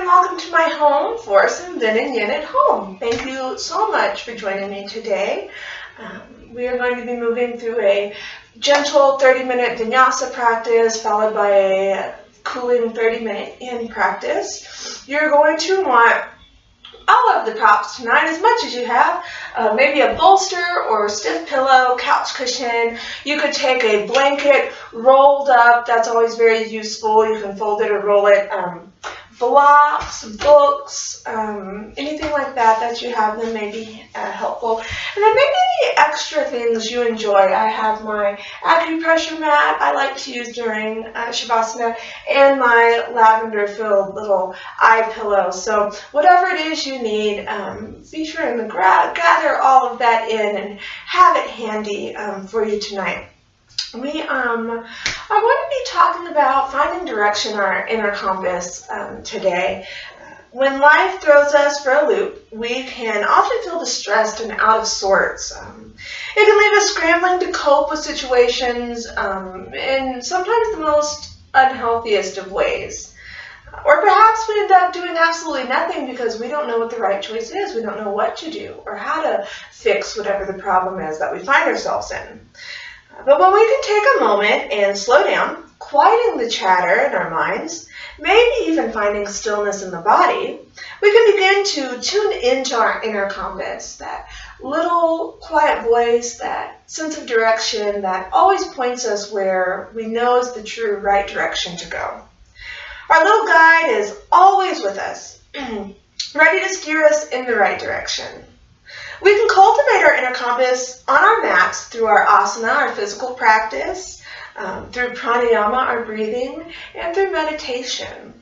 welcome to my home for some Yin and Yin at home. Thank you so much for joining me today. We are going to be moving through a gentle 30-minute vinyasa practice followed by a cooling 30-minute yin practice. You're going to want all of the props tonight, as much as you have. Maybe a bolster or a stiff pillow, couch cushion. You could take a blanket rolled up. That's always very useful. You can fold it or roll it. Blocks, books, anything like that you have them may be helpful. And then maybe any extra things you enjoy. I have my acupressure mat I like to use during Sukhasana and my lavender-filled little eye pillow. So whatever it is you need, be sure and gather all of that in and have it handy for you tonight. I want to be talking about finding direction, our inner compass, today. When life throws us for a loop, we can often feel distressed and out of sorts. It can leave us scrambling to cope with situations in sometimes the most unhealthiest of ways. Or perhaps we end up doing absolutely nothing because we don't know what the right choice is. We don't know what to do or how to fix whatever the problem is that we find ourselves in. But when we can take a moment and slow down, quieting the chatter in our minds, maybe even finding stillness in the body, we can begin to tune into our inner compass, that little quiet voice, that sense of direction that always points us where we know is the true right direction to go. Our little guide is always with us, ready to steer us in the right direction. We can cultivate our inner compass on our mats through our asana, our physical practice, through pranayama, our breathing, and through meditation.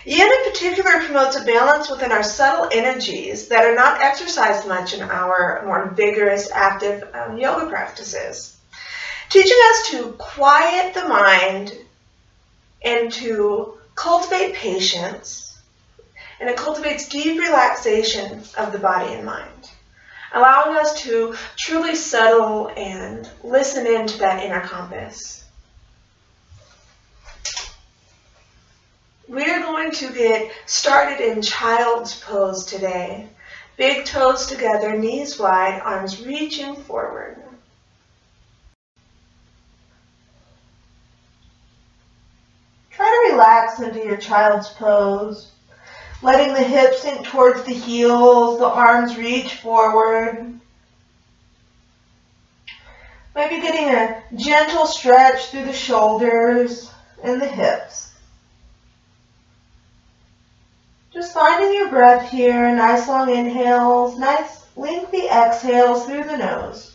Yin in particular promotes a balance within our subtle energies that are not exercised much in our more vigorous, active yoga practices, teaching us to quiet the mind and to cultivate patience, and it cultivates deep relaxation of the body and mind, allowing us to truly settle and listen into that inner compass. We are going to get started in child's pose today. Big toes together, knees wide, arms reaching forward. Try to relax into your child's pose, letting the hips sink towards the heels, the arms reach forward. Maybe getting a gentle stretch through the shoulders and the hips. Just finding your breath here, nice long inhales, nice lengthy exhales through the nose.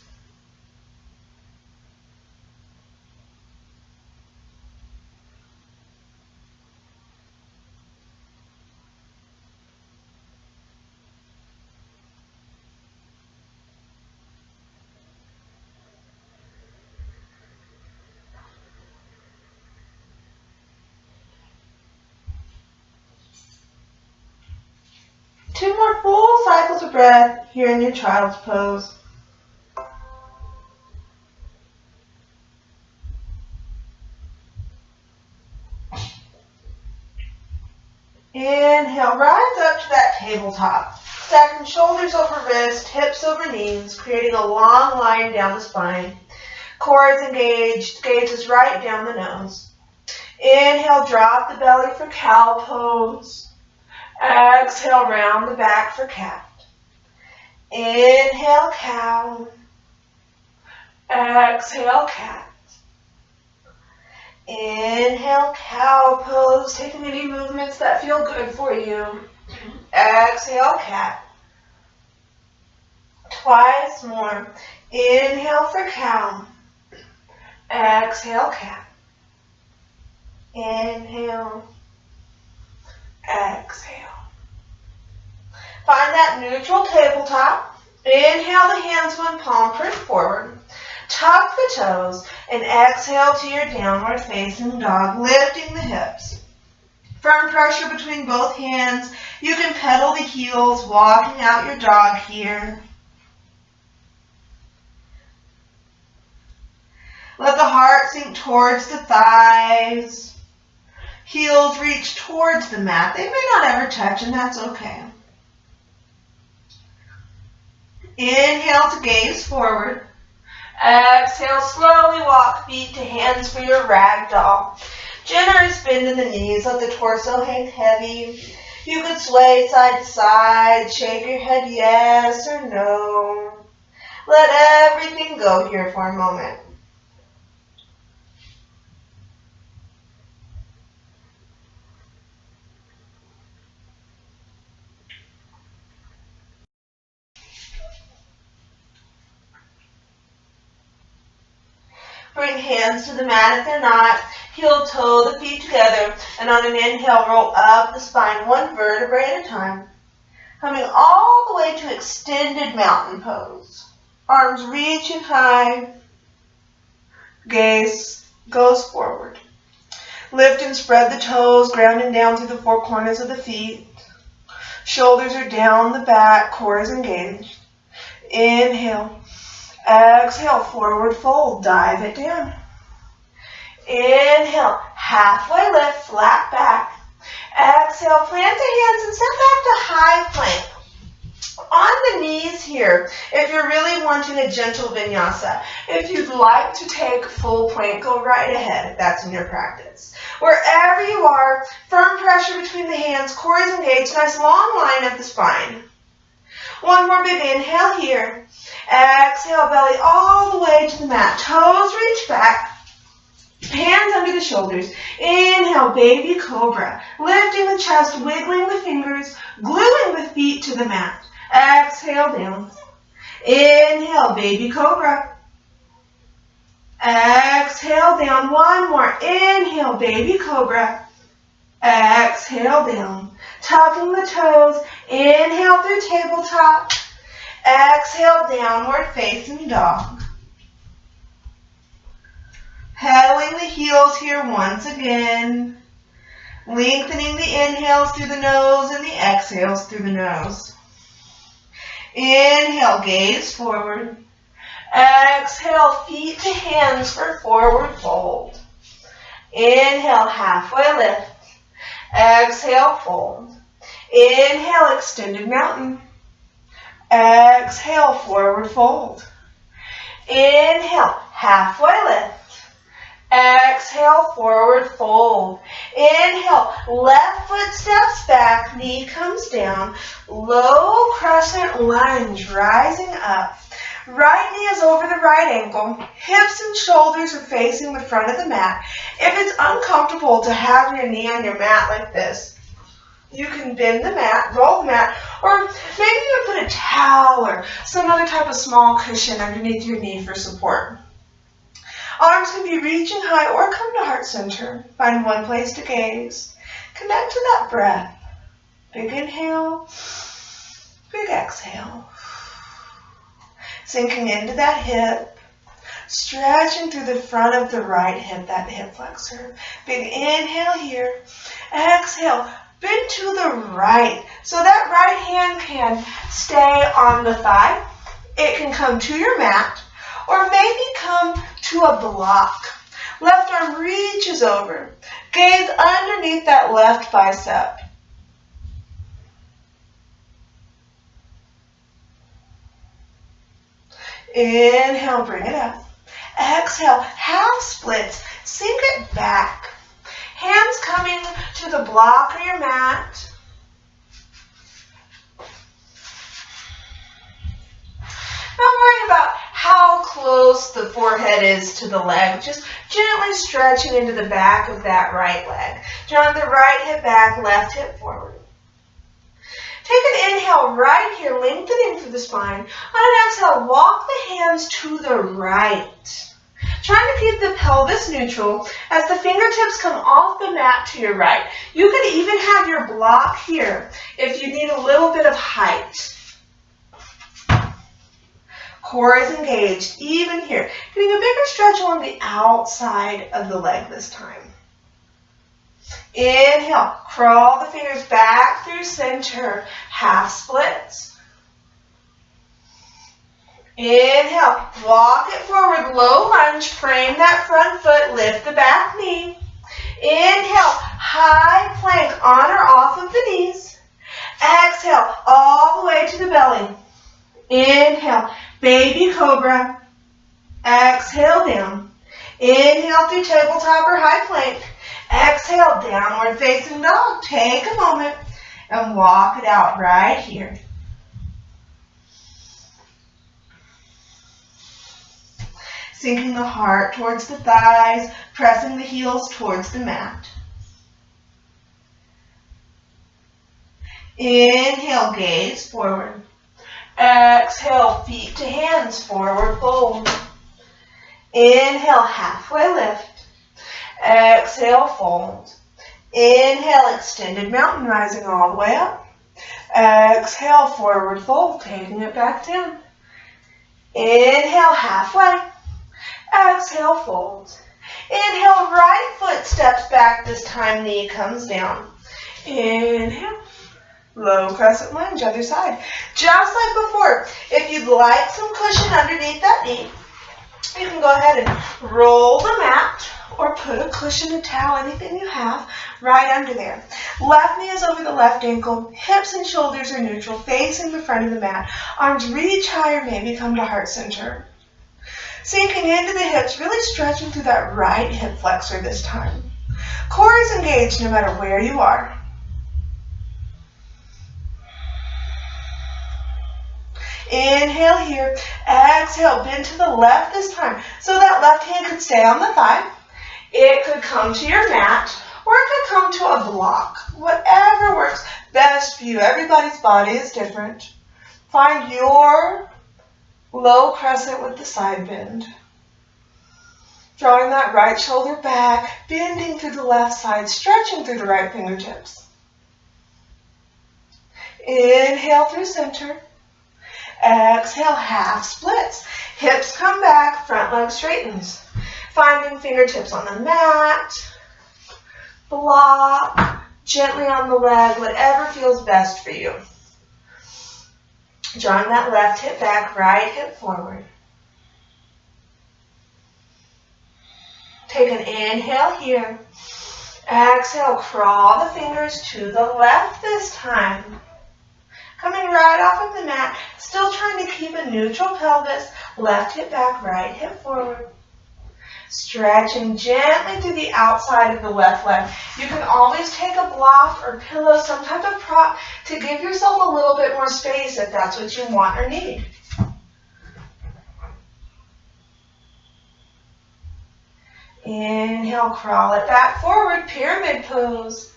Two more full cycles of breath here in your child's pose. Inhale, rise up to that tabletop. Stacking shoulders over wrist, hips over knees, creating a long line down the spine. Core is engaged, gaze is right down the nose. Inhale, drop the belly for cow pose. Exhale, round the back for cat. Inhale, cow. Exhale, cat. Inhale, cow pose. Taking any movements that feel good for you. Exhale, cat. Twice more. Inhale for cow. Exhale, cat. Inhale. Exhale. Find that neutral tabletop. Inhale the hands one palm print forward. Tuck the toes and exhale to your downward facing dog, lifting the hips. Firm pressure between both hands. You can pedal the heels, walking out your dog here. Let the heart sink towards the thighs. Heels reach towards the mat. They may not ever touch, and that's okay. Inhale to gaze forward. Exhale, slowly walk feet to hands for your ragdoll. Generous bend in the knees, let the torso hang heavy. You could sway side to side, shake your head yes or no. Let everything go here for a moment. Bring hands to the mat if they're not. Heel toe the feet together, and on an inhale, roll up the spine one vertebrae at a time. Coming all the way to extended mountain pose. Arms reaching high. Gaze goes forward. Lift and spread the toes, grounding down through the four corners of the feet. Shoulders are down the back, core is engaged. Inhale. Exhale, forward fold, dive it down. Inhale, halfway lift, flat back. Exhale, plant the hands and step back to high plank. On the knees here, if you're really wanting a gentle vinyasa, if you'd like to take full plank, go right ahead if that's in your practice. Wherever you are, firm pressure between the hands, core is engaged, nice long line up the spine. One more big inhale here. Exhale, belly all the way to the mat. Toes reach back. Hands under the shoulders. Inhale, baby cobra. Lifting the chest, wiggling the fingers, gluing the feet to the mat. Exhale down. Inhale, baby cobra. Exhale down. One more. Inhale, baby cobra. Exhale down. Tucking the toes. Inhale through tabletop. Exhale, downward facing dog. Pedaling the heels here once again. Lengthening the inhales through the nose and the exhales through the nose. Inhale, gaze forward. Exhale, feet to hands for forward fold. Inhale, halfway lift. Exhale, fold. Inhale, extended mountain. Exhale, forward fold. Inhale, halfway lift. Exhale, forward fold. Inhale, left foot steps back, knee comes down. Low crescent lunge, rising up. Right knee is over the right ankle. Hips and shoulders are facing the front of the mat. If it's uncomfortable to have your knee on your mat like this, you can bend the mat, roll the mat, or maybe you put a towel or some other type of small cushion underneath your knee for support. Arms can be reaching high or come to heart center. Find one place to gaze. Connect to that breath. Big inhale, big exhale. Sinking into that hip. Stretching through the front of the right hip, that hip flexor. Big inhale here. Exhale. Bend to the right. So that right hand can stay on the thigh. It can come to your mat. Or maybe come to a block. Left arm reaches over. Gaze underneath that left bicep. Inhale, bring it up. Exhale, half splits. Sink it back. Hands coming to the block or your mat. Not worrying about how close the forehead is to the leg. Just gently stretching into the back of that right leg. Drawing the right hip back, left hip forward. Take an inhale right here, lengthening through the spine. On an exhale, walk the hands to the right. Trying to keep the pelvis neutral as the fingertips come off the mat to your right. You could even have your block here if you need a little bit of height. Core is engaged, even here. Getting a bigger stretch along the outside of the leg this time. Inhale, crawl the fingers back through center, half splits. Inhale, walk it forward, low lunge, frame that front foot, lift the back knee. Inhale, high plank on or off of the knees. Exhale, all the way to the belly. Inhale, baby cobra. Exhale, down. Inhale through tabletop or high plank. Exhale, downward facing dog. Take a moment and walk it out right here. Sinking the heart towards the thighs, pressing the heels towards the mat. Inhale, gaze forward. Exhale, feet to hands, forward fold. Inhale, halfway lift. Exhale, fold. Inhale, extended mountain rising all the way up. Exhale, forward fold, taking it back down. Inhale, halfway. Exhale, fold. Inhale, right foot steps back. This time, knee comes down. Inhale. Low crescent lunge, other side. Just like before, if you'd like some cushion underneath that knee, you can go ahead and roll the mat or put a cushion, a towel, anything you have, right under there. Left knee is over the left ankle. Hips and shoulders are neutral, facing the front of the mat. Arms reach higher, maybe come to heart center. Sinking into the hips, really stretching through that right hip flexor this time. Core is engaged no matter where you are. Inhale here. Exhale, bend to the left this time. So that left hand could stay on the thigh. It could come to your mat, or it could come to a block. Whatever works best for you. Everybody's body is different. Find your low crescent with the side bend. Drawing that right shoulder back, bending through the left side, stretching through the right fingertips. Inhale through center. Exhale, half splits. Hips come back, front leg straightens. Finding fingertips on the mat. Block, gently on the leg, whatever feels best for you. Drawing that left hip back, right hip forward. Take an inhale here. Exhale, crawl the fingers to the left this time. Coming right off of the mat, still trying to keep a neutral pelvis. Left hip back, right hip forward. Stretching gently through the outside of the left leg. You can always take a block or pillow, some type of prop, to give yourself a little bit more space if that's what you want or need. Inhale, crawl it back forward, pyramid pose.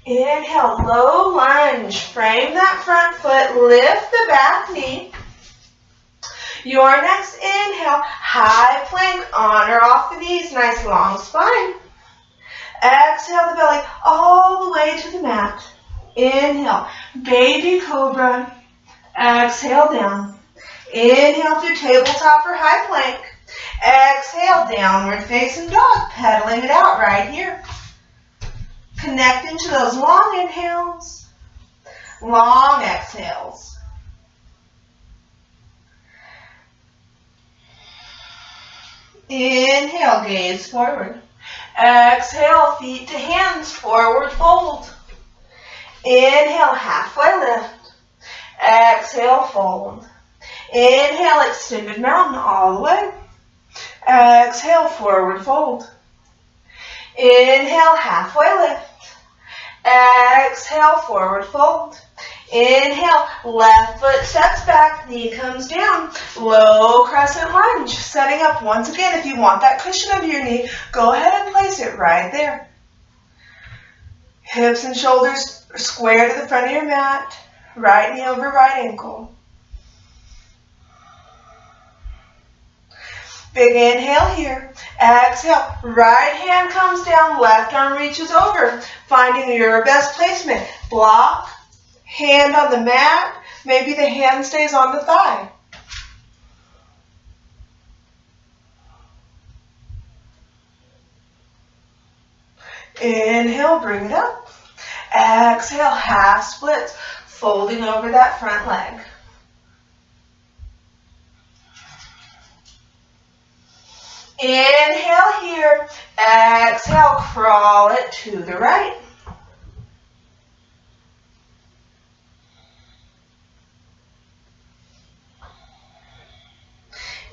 Inhale, low lunge. Frame that front foot, lift the back knee. Your next inhale, high plank on or off the knees, nice long spine. Exhale the belly all the way to the mat. Inhale, baby cobra. Exhale down. Inhale through tabletop or high plank. Exhale, downward facing dog, pedaling it out right here. Connecting to those long inhales, long exhales. Inhale, gaze forward. Exhale, feet to hands, forward fold. Inhale, halfway lift. Exhale, fold. Inhale, extended mountain all the way. Exhale, forward fold. Inhale, halfway lift. Exhale, forward fold. Inhale, left foot steps back, knee comes down. Low crescent lunge. Setting up once again, if you want that cushion under your knee, go ahead and place it right there. Hips and shoulders are square to the front of your mat. Right knee over right ankle. Big inhale here. Exhale, right hand comes down, left arm reaches over. Finding your best placement. Block, hand on the mat. Maybe the hand stays on the thigh. Inhale, bring it up. Exhale, half splits, folding over that front leg. Inhale here. Exhale, crawl it to the right.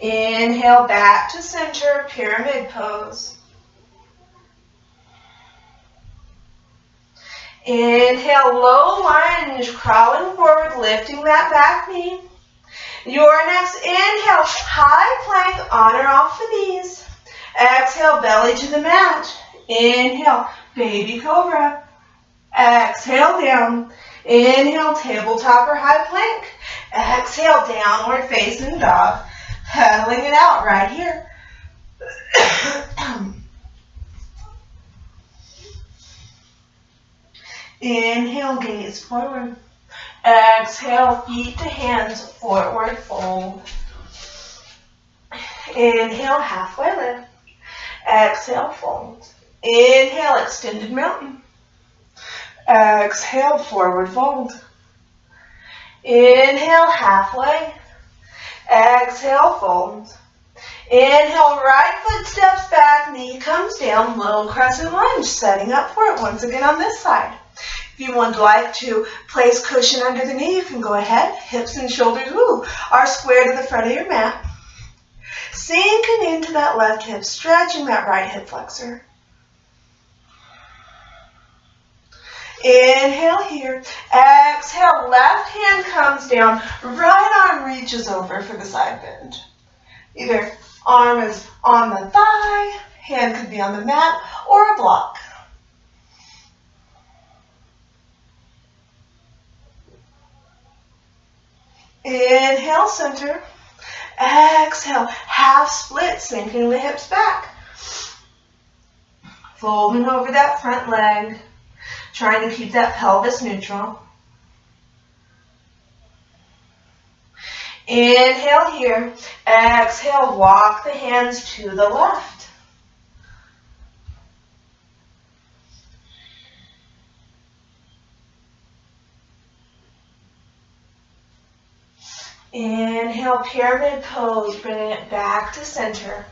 Inhale back to center, pyramid pose. Inhale, low lunge, crawling forward, lifting that back knee. Your next inhale, high plank, on or off the knees. Exhale, belly to the mat. Inhale, baby cobra. Exhale, down. Inhale, tabletop or high plank. Exhale, downward facing dog. Pedaling it out right here. Inhale, gaze forward. Exhale, feet to hands, forward fold. Inhale, halfway lift. Exhale, fold. Inhale, extended mountain. Exhale, forward fold. Inhale, halfway. Exhale, fold. Inhale, right foot steps back, knee comes down, low crescent lunge, setting up for it once again on this side. If you would like to place cushion under the knee, you can go ahead. Hips and shoulders are square to the front of your mat. Sinking into that left hip, stretching that right hip flexor. Inhale here. Exhale, left hand comes down, right arm reaches over for the side bend. Either arm is on the thigh, hand could be on the mat, or a block. Inhale, center. Exhale, half split, sinking the hips back. Folding over that front leg, trying to keep that pelvis neutral. Inhale here. Exhale, walk the hands to the left. Inhale, pyramid pose, bringing it back to center.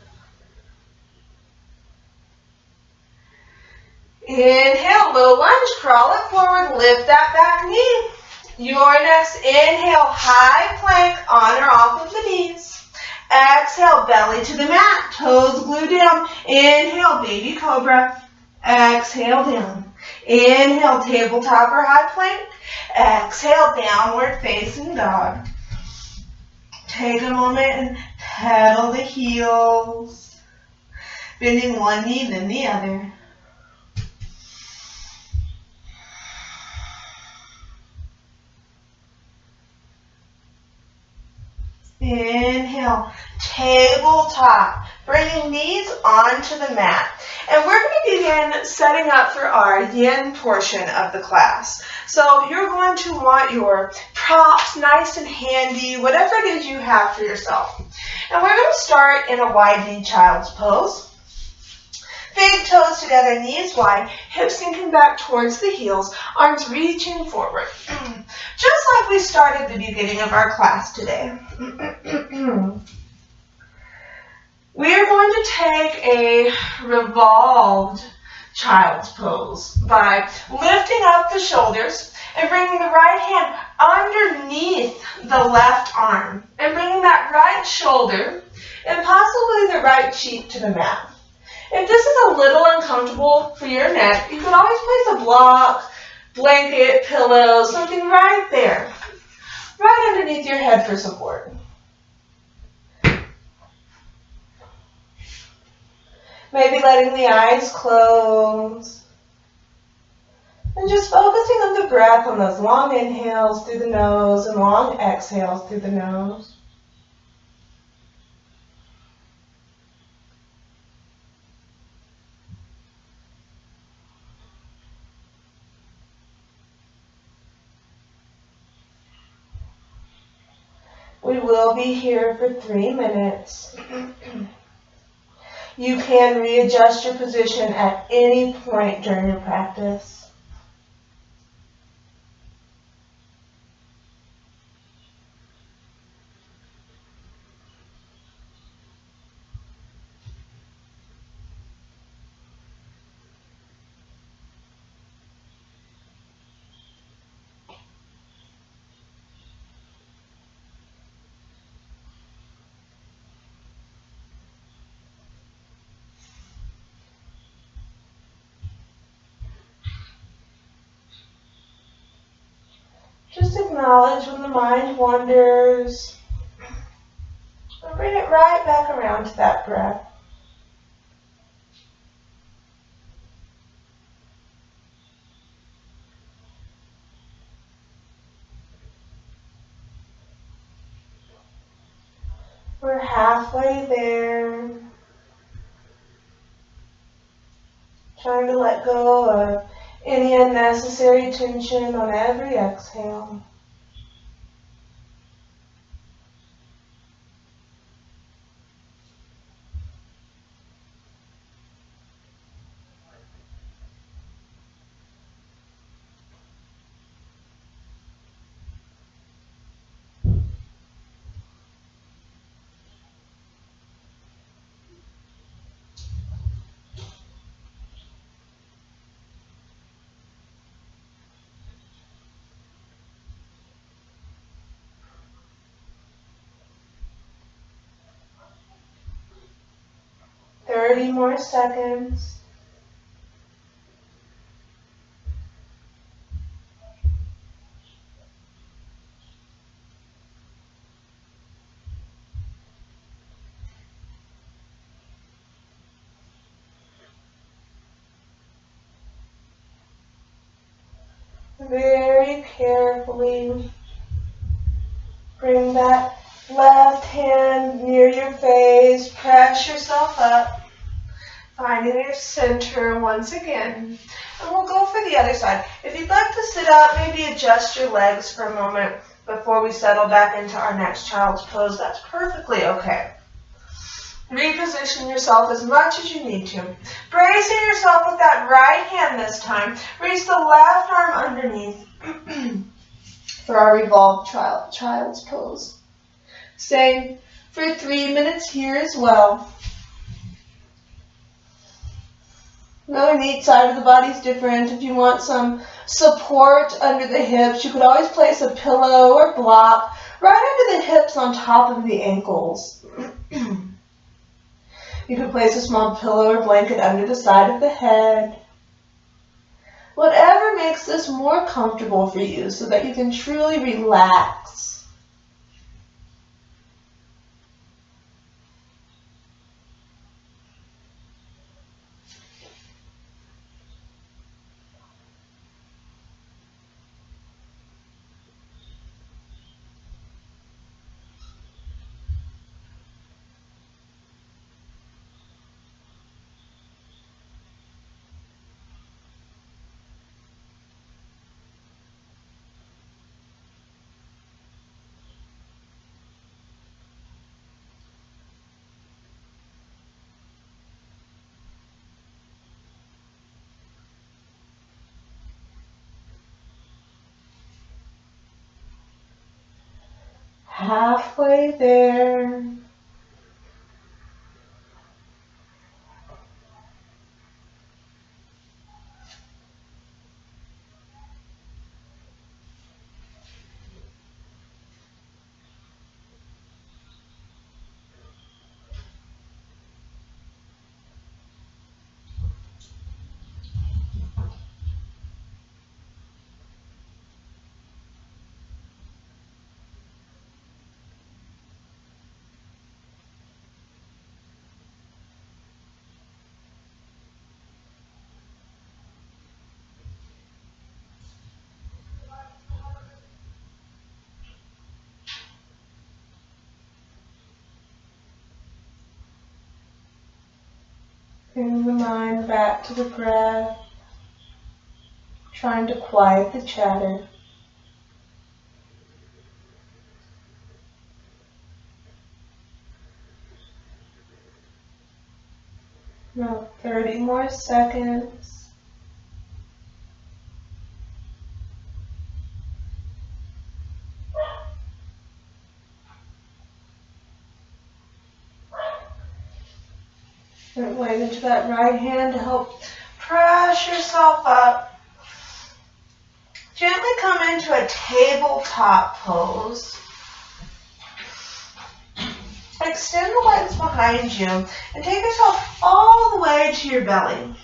Inhale, low lunge, crawl it forward, lift that back knee. Your next inhale, high plank, on or off of the knees. Exhale, belly to the mat, toes glued down. Inhale, baby cobra. Exhale, down. Inhale, tabletop or high plank. Exhale, downward facing dog. Take a moment and pedal the heels, bending one knee, then the other. Inhale, tabletop, bringing knees onto the mat. And we're going to begin setting up for our yin portion of the class. So you're going to want your props nice and handy, whatever it is you have for yourself. And we're going to start in a widening child's pose. Big toes together, knees wide, hips sinking back towards the heels, arms reaching forward. Just like we started the beginning of our class today. We are going to take a revolved child's pose by lifting up the shoulders and bringing the right hand underneath the left arm and bringing that right shoulder and possibly the right cheek to the mat. If this is a little uncomfortable for your neck, you can always place a block, blanket, pillow, something right there, right underneath your head for support. Maybe letting the eyes close. And just focusing on the breath, on those long inhales through the nose and long exhales through the nose. We will be here for 3 minutes. You can readjust your position at any point during your practice. acknowledge when the mind wanders, and bring it right back around to that breath. We're halfway there. Trying to let go of any unnecessary tension on every exhale. Thirty more seconds. Very carefully bring that left hand near your face, press yourself up, finding your center once again. And we'll go for the other side. If you'd like to sit up, maybe adjust your legs for a moment before we settle back into our next child's pose. That's perfectly okay. Reposition yourself as much as you need to. Bracing yourself with that right hand this time. Reach the left arm underneath for our revolved child's pose. Stay for 3 minutes here as well. Another neat side of the body is different. If you want some support under the hips, you could always place a pillow or block right under the hips on top of the ankles. You could place a small pillow or blanket under the side of the head. Whatever makes this more comfortable for you so that you can truly relax. Halfway there. Bring the mind back to the breath, trying to quiet the chatter. Now 30 more seconds. And wait into that right hand to help press yourself up. Gently come into a tabletop pose. Extend the legs behind you and take yourself all the way to your belly.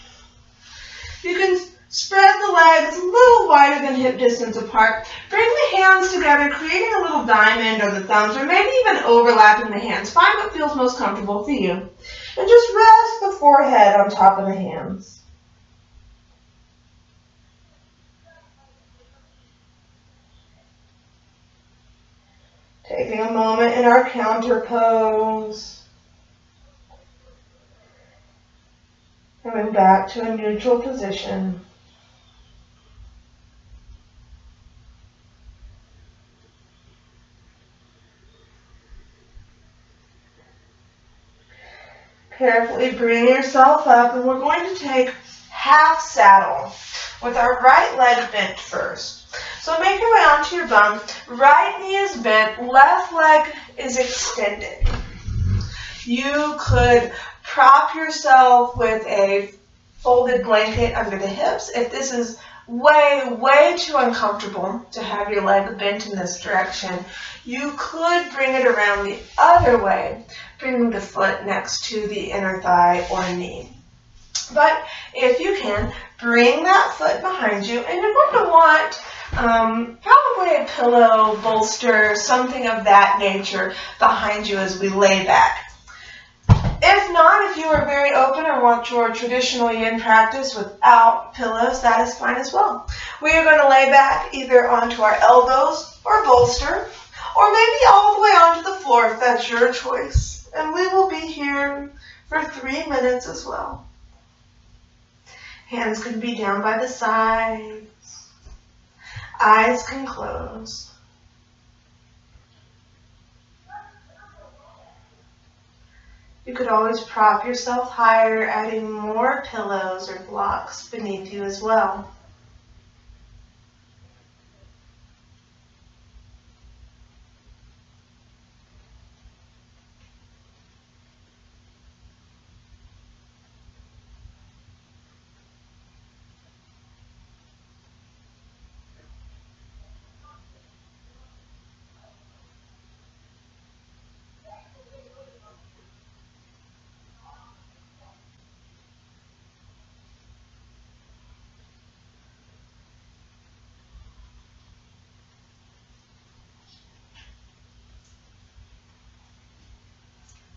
You can Spread the legs a little wider than hip distance apart. Bring the hands together, creating a little diamond or the thumbs, or maybe even overlapping the hands. Find what feels most comfortable for you. And just rest the forehead on top of the hands. Taking a moment in our counter pose. Coming back to a neutral position. Carefully bring yourself up, and we're going to take half saddle with our right leg bent first. So make your way onto your bum. Right knee is bent, left leg is extended. You could prop yourself with a folded blanket under the hips. If this is way too uncomfortable to have your leg bent in this direction, you could bring it around the other way, bringing the foot next to the inner thigh or knee. But if you can, bring that foot behind you, and you're going to want probably a pillow, bolster, something of that nature behind you as we lay back. If not, if you are very open or want your traditional yin practice without pillows, that is fine as well. We are going to lay back either onto our elbows or bolster, or maybe all the way onto the floor if that's your choice. And we will be here for 3 minutes as well. Hands can be down by the sides. Eyes can close. You could always prop yourself higher, adding more pillows or blocks beneath you as well.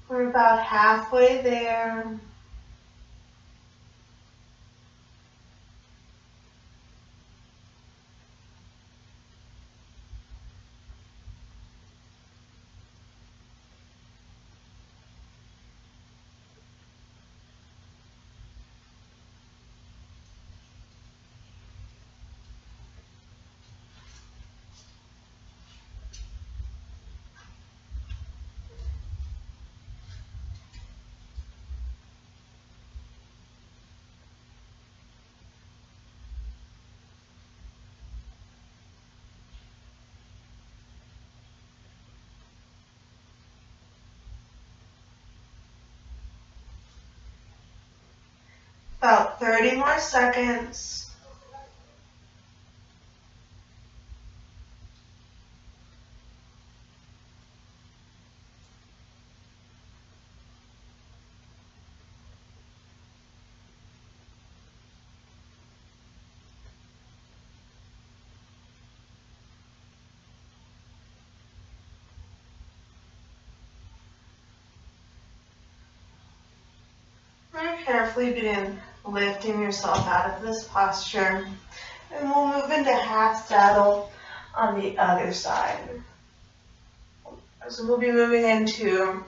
We're about halfway there. About 30 more seconds. And carefully begin lifting yourself out of this posture. And we'll move into half saddle on the other side. So we'll be moving into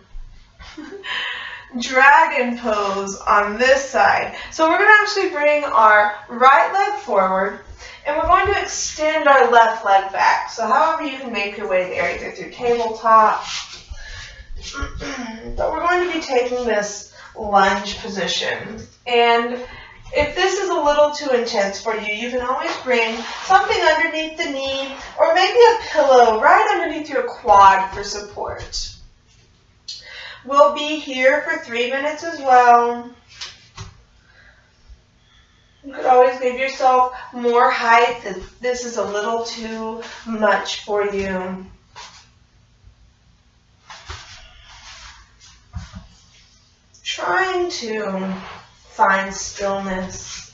dragon pose on this side. So we're going to actually bring our right leg forward, and we're going to extend our left leg back. So however you can make your way there, either through tabletop. But we're going to be taking this lunge position. And if this is a little too intense for you, you can always bring something underneath the knee, or maybe a pillow right underneath your quad for support. We'll be here for 3 minutes as well. You could always give yourself more height if this is a little too much for you. Trying to find stillness.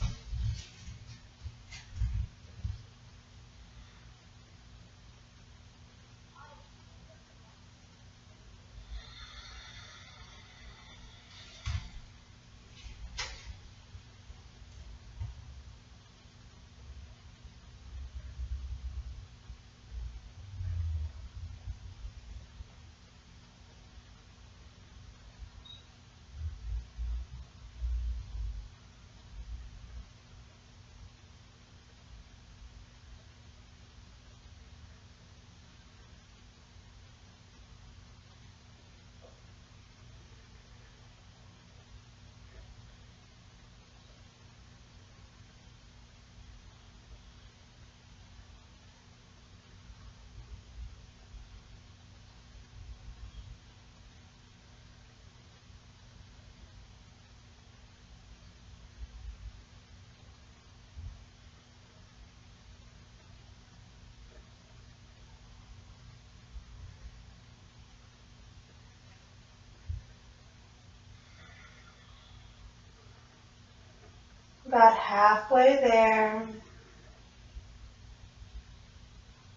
About halfway there.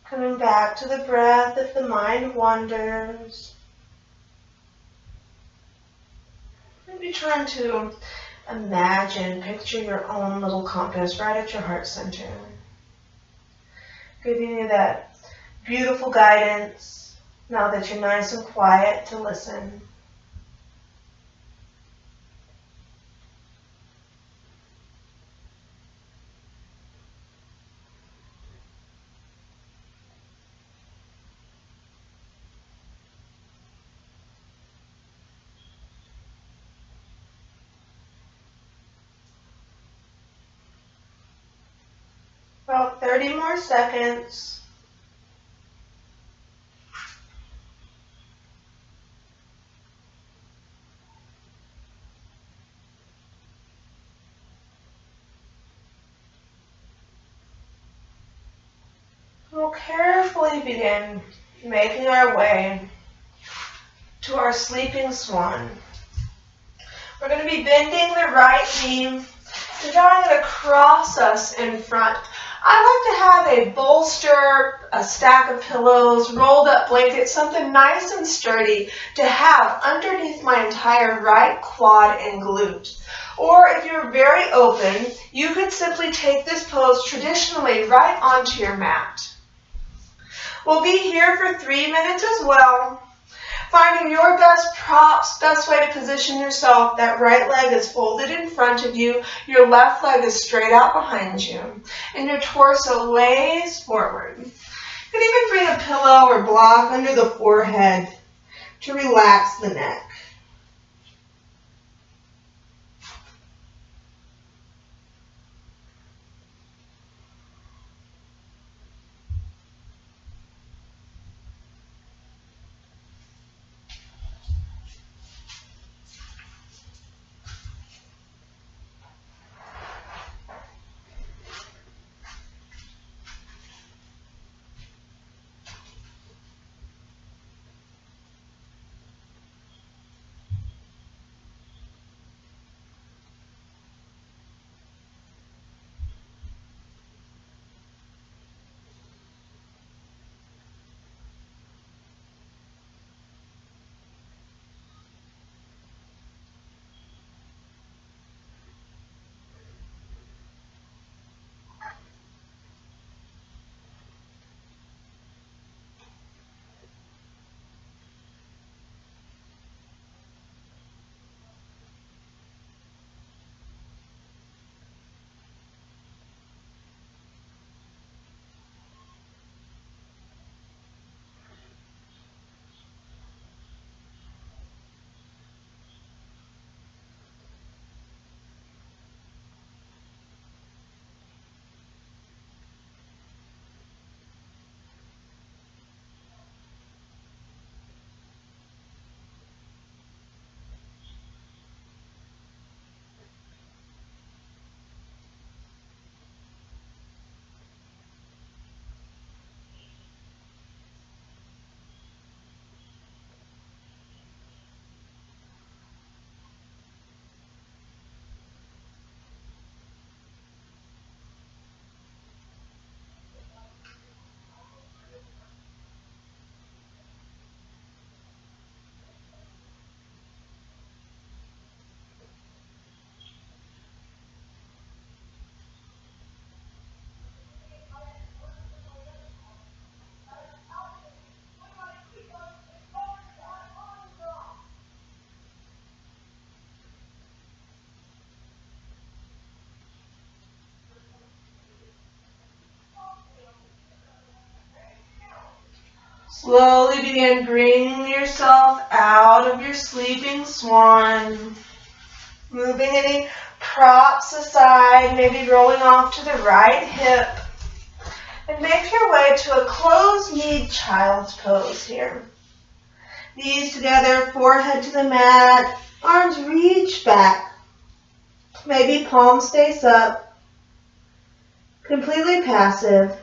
Coming back to the breath if the mind wanders. Maybe trying to imagine, picture your own little compass right at your heart center. Giving you that beautiful guidance now that you're nice and quiet to listen. About 30 more seconds. We'll carefully begin making our way to our sleeping swan. We're going to be bending the right knee and drawing it across us in front. I like to have a bolster, a stack of pillows, rolled up blanket, something nice and sturdy to have underneath my entire right quad and glute. Or if you're very open, you could simply take this pose traditionally right onto your mat. We'll be here for 3 minutes as well. Finding your best props, best way to position yourself. That right leg is folded in front of you. Your left leg is straight out behind you. And your torso lays forward. You can even bring a pillow or block under the forehead to relax the neck. Slowly begin bringing yourself out of your sleeping swan. Moving any props aside, maybe rolling off to the right hip. And make your way to a closed-kneed child's pose here. Knees together, forehead to the mat, arms reach back. Maybe palms face up. Completely passive.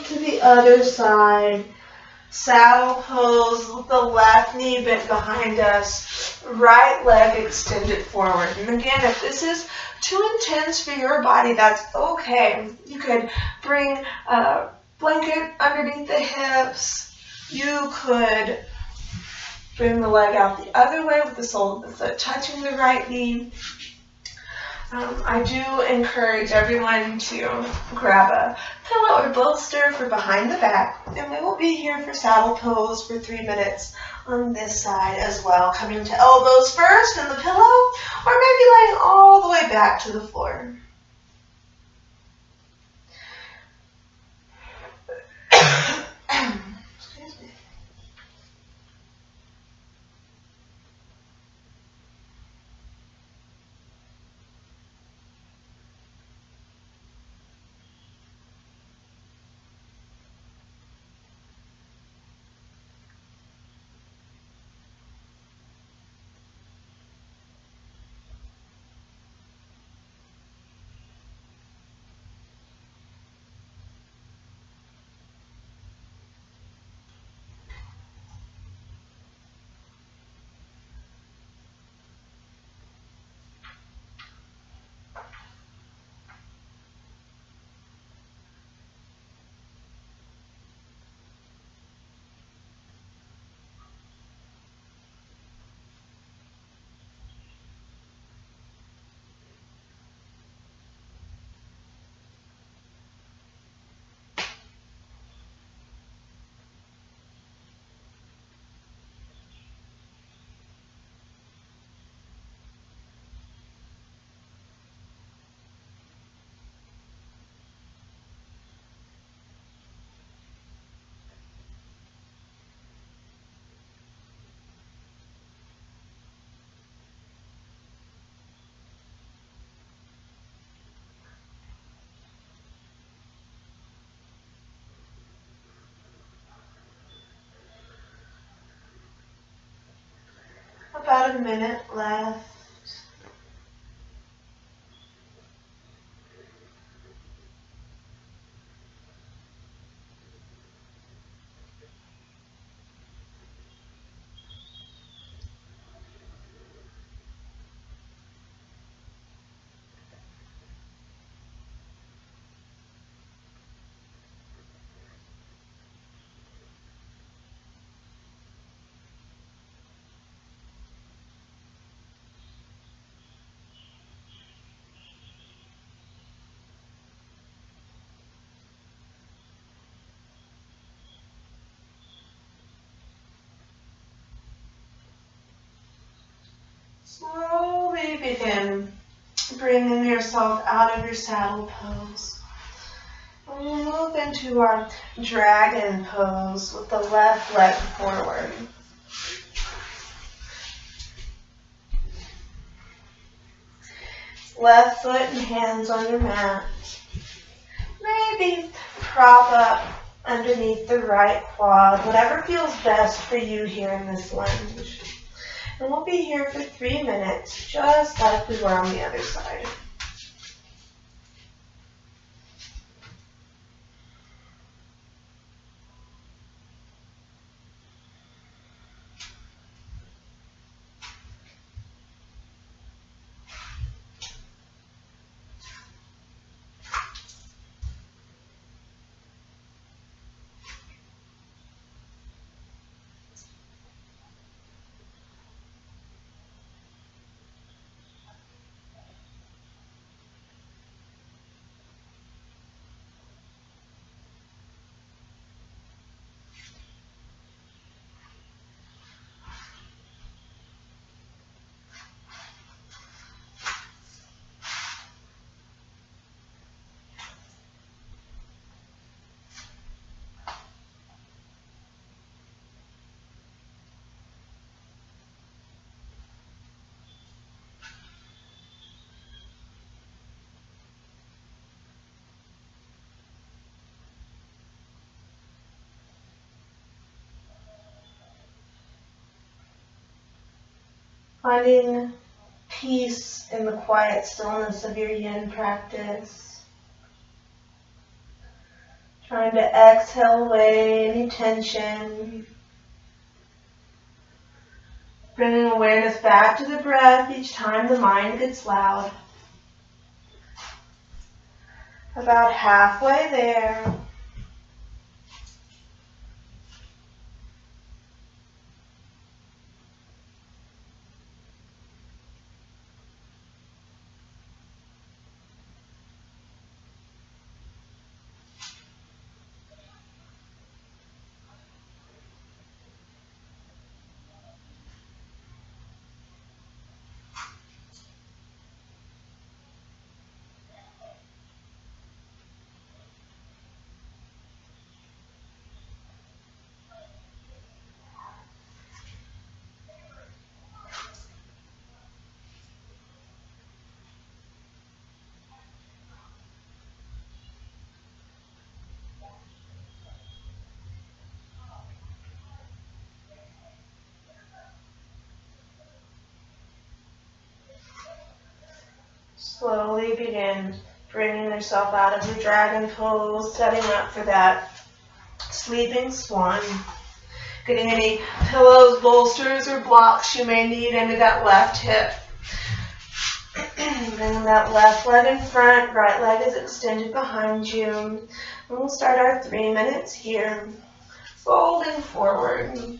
move to the other side. Saddle pose with the left knee bent behind us, right leg extended forward. And again, if this is too intense for your body, that's okay. You could bring a blanket underneath the hips. You could bring the leg out the other way with the sole of the foot touching the right knee. I do encourage everyone to grab a pillow or bolster for behind the back, and we will be here for saddle pose for 3 minutes on this side as well, coming to elbows first in the pillow, or maybe laying all the way back to the floor. Excuse me. About a minute left. Slowly begin bringing yourself out of your saddle pose. And we'll move into our dragon pose with the left leg forward. Left foot and hands on your mat. Maybe prop up underneath the right quad, whatever feels best for you here in this lunge. And we'll be here for 3 minutes, just like we were on the other side. Finding peace in the quiet stillness of your yin practice. Trying to exhale away any tension. Bringing awareness back to the breath each time the mind gets loud. About halfway there. Slowly begin bringing yourself out of the dragon pose, setting up for that sleeping swan. Getting any pillows, bolsters, or blocks you may need into that left hip. Bringing that left leg in front, right leg is extended behind you. And we'll start our 3 minutes here. Folding forward.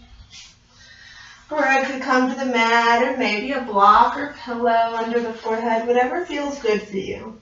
Or I could come to the mat, or maybe a block or pillow under the forehead, whatever feels good for you.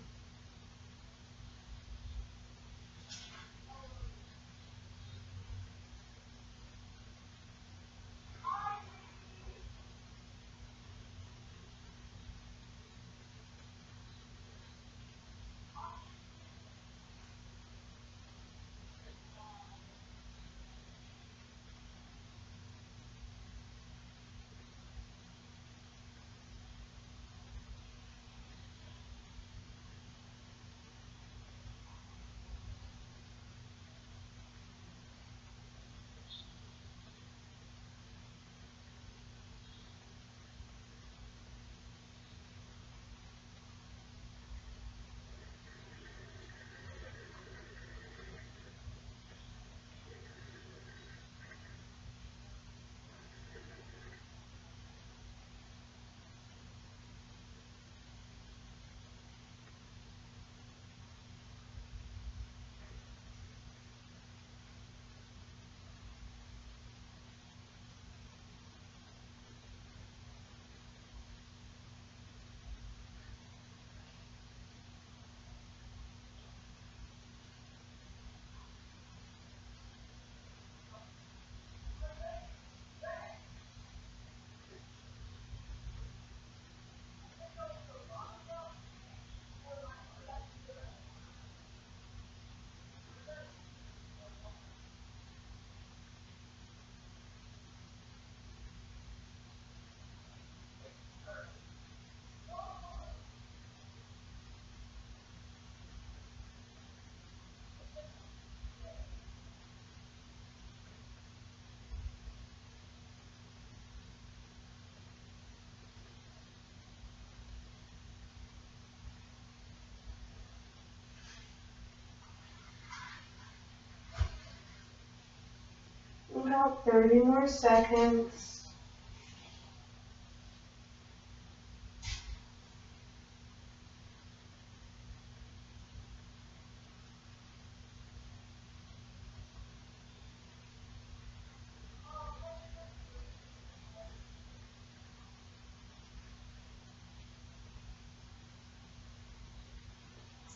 About 30 more seconds.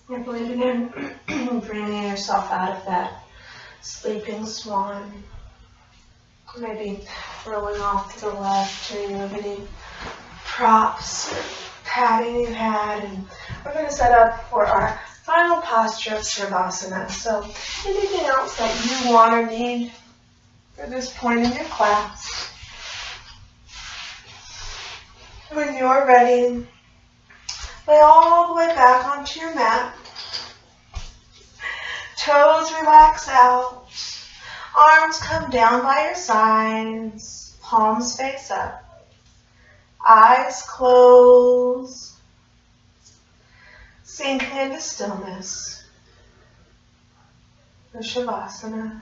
And begin bringing yourself out of that sleeping swan. Maybe rolling off to the left, or you have any props or padding you had. And we're going to set up for our final posture of Sukhasana. So anything else that you want or need for this point in your class. When you're ready, lay all the way back onto your mat. Toes relax out. Arms come down by your sides. Palms face up. Eyes close. Sinking into stillness. the Shavasana.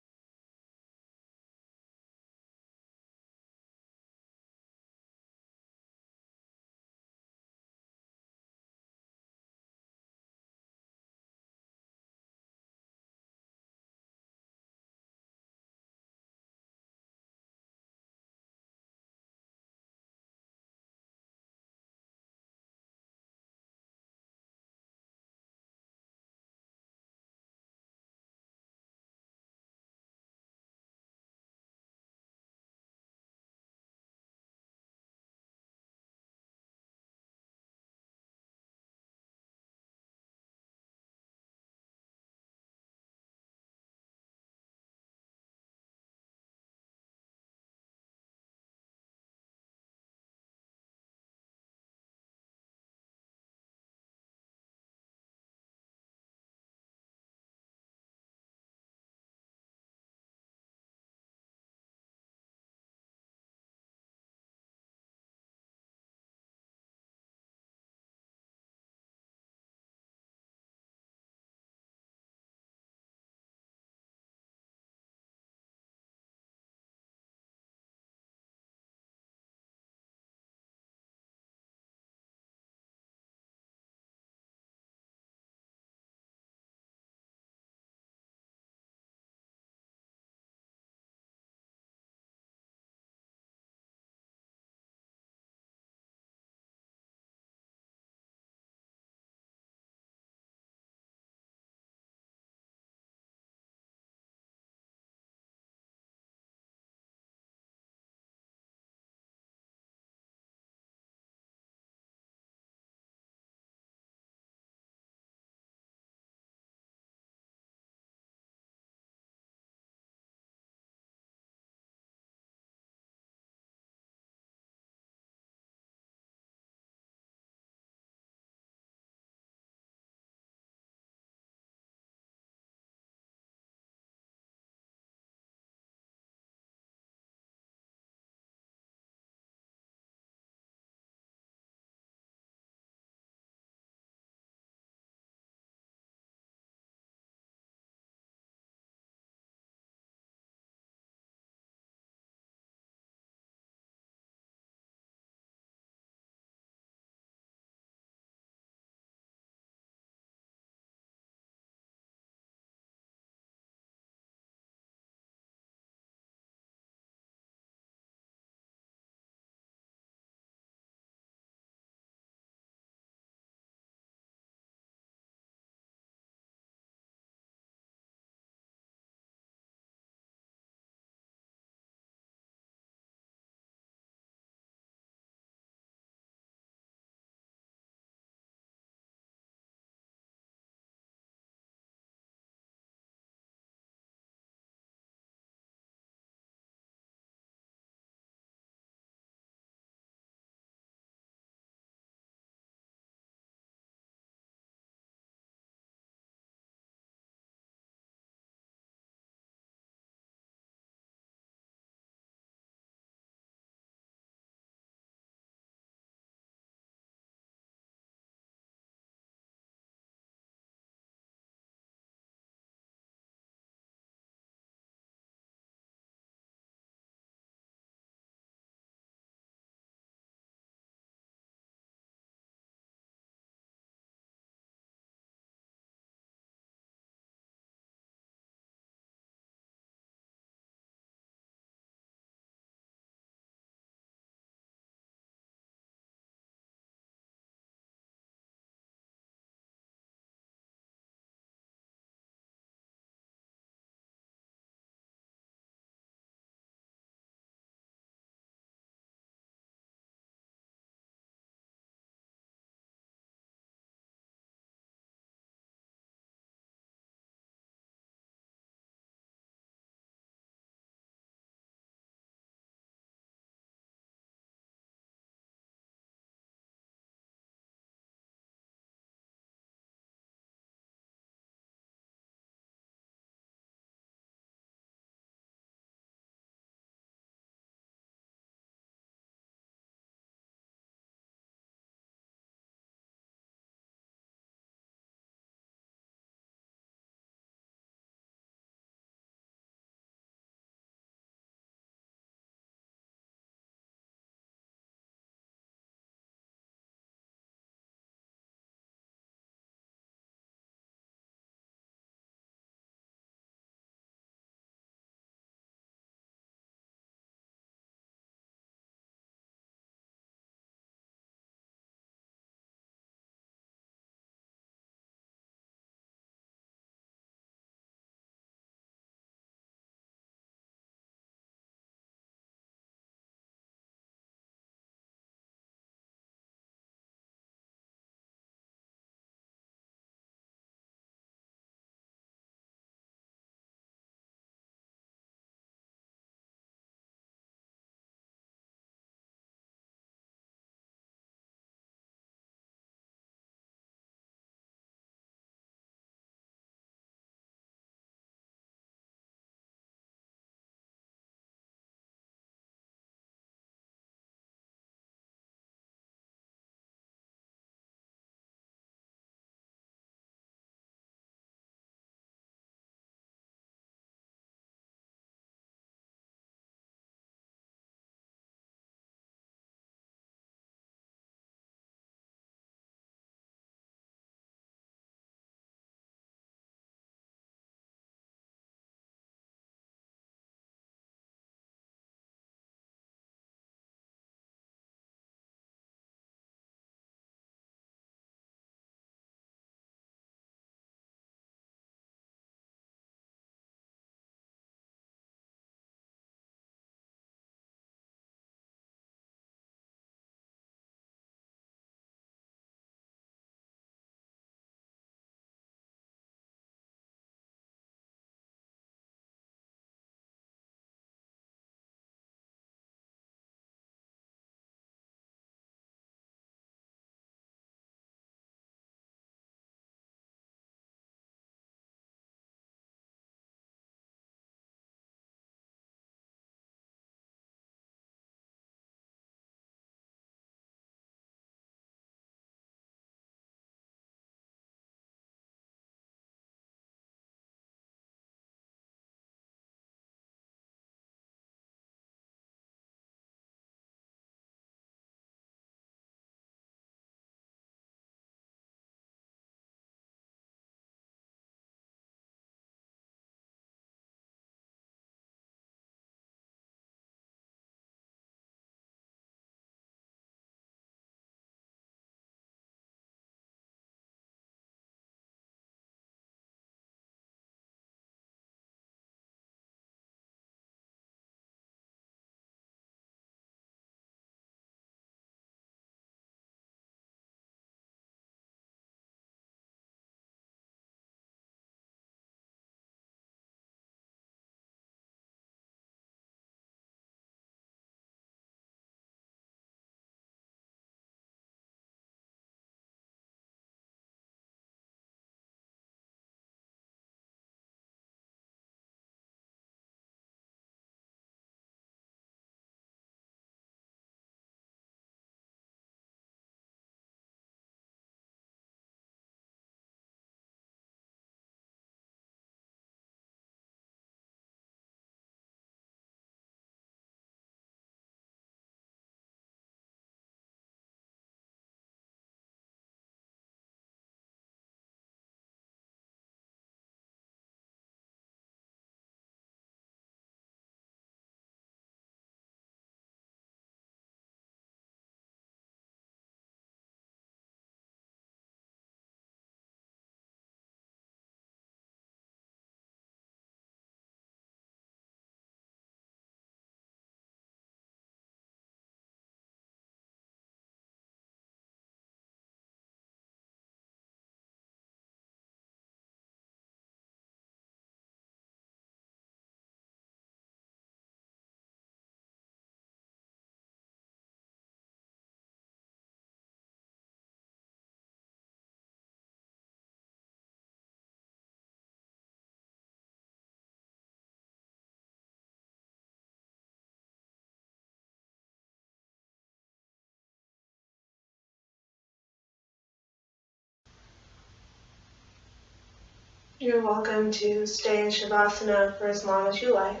You're welcome to stay in Shavasana for as long as you like.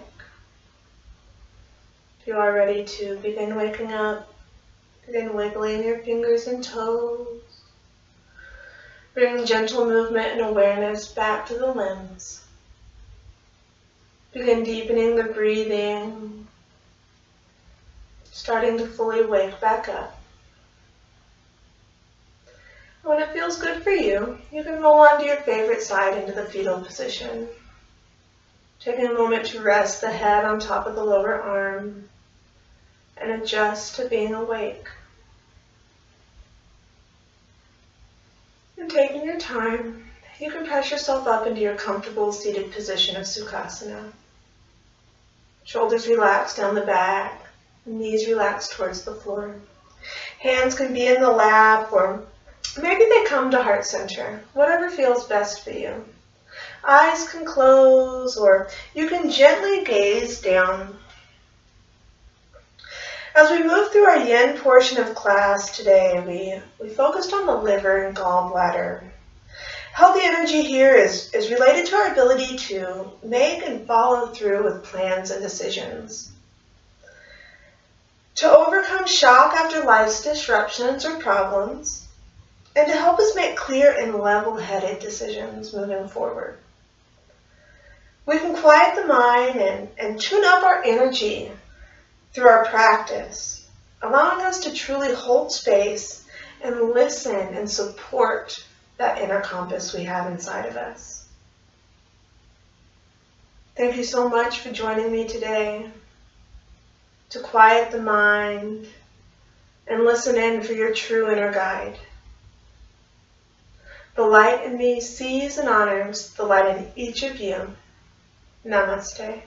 If you are ready to begin waking up, begin wiggling your fingers and toes. Bring gentle movement and awareness back to the limbs. Begin deepening the breathing, starting to fully wake back up. When it feels good for you, you can roll onto your favorite side into the fetal position. Taking a moment to rest the head on top of the lower arm and adjust to being awake. And taking your time, you can press yourself up into your comfortable seated position of Sukhasana. Shoulders relax down the back, knees relax towards the floor. Hands can be in the lap, or maybe they come to heart center, whatever feels best for you. Eyes can close, or you can gently gaze down. As we move through our yin portion of class today, we focused on the liver and gallbladder. Healthy energy here is related to our ability to make and follow through with plans and decisions. To overcome shock after life's disruptions or problems, and to help us make clear and level-headed decisions moving forward. We can quiet the mind and tune up our energy through our practice, allowing us to truly hold space and listen and support that inner compass we have inside of us. Thank you so much for joining me today to quiet the mind and listen in for your true inner guide. The light in me sees and honors the light in each of you. Namaste.